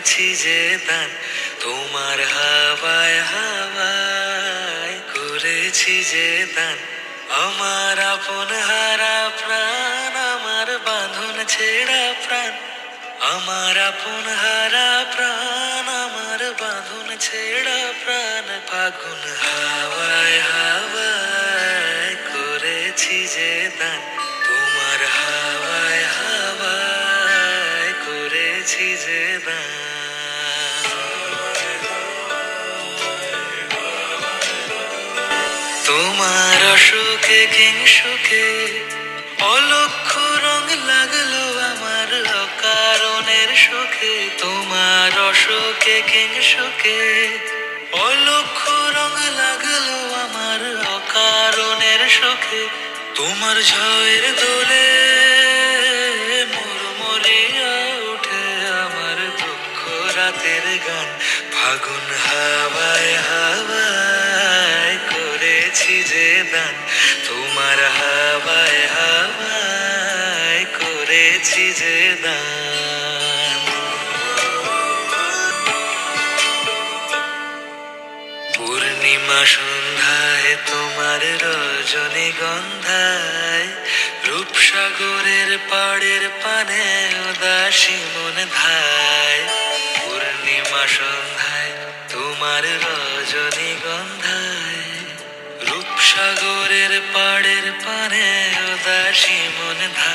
করেছি যে দান, তোমার হাওয়ায় হাওয়ায় করেছি যে দান। আমার আপন হারা প্রাণ, আমার বাঁধন ছেঁড়া প্রাণ, আমার আপন হারা প্রাণ, আমার বাঁধন ছেঁড়া প্রাণ। ফাগুন হাওয়ায় হাওয়ায় করেছি যে দান, তোমার হাওয়ায় হাওয়ায় করেছি যে দান। তোমার অসুখে কিংসুখে অলক্ষ রং লাগলো আমার অকারণের সুখে। তোমার অসুখে কিংসুখে অলক্ষ রং লাগলো আমার অকারণের সুখে। তোমার ঝড়ের দোলে মুড়মুড়িয়া উঠে আমার দুঃখ রাতের গান। ফাগুন হাওয়ায় হাওয়ায় করেছি যে দান, তোমার হাওয়ায় হাওয়ায় করেছি যে দান। পূর্ণিমা সন্ধ্যায় তোমার রজনীগন্ধায়, রূপসাগরের পাড়ের পানে উদাসী মন ধায়। পূর্ণিমা সন্ধ্যায় তোমার রজনীগন্ধায়, রূপসাগরের পাড়ের পানে উদাসী মন ধায়।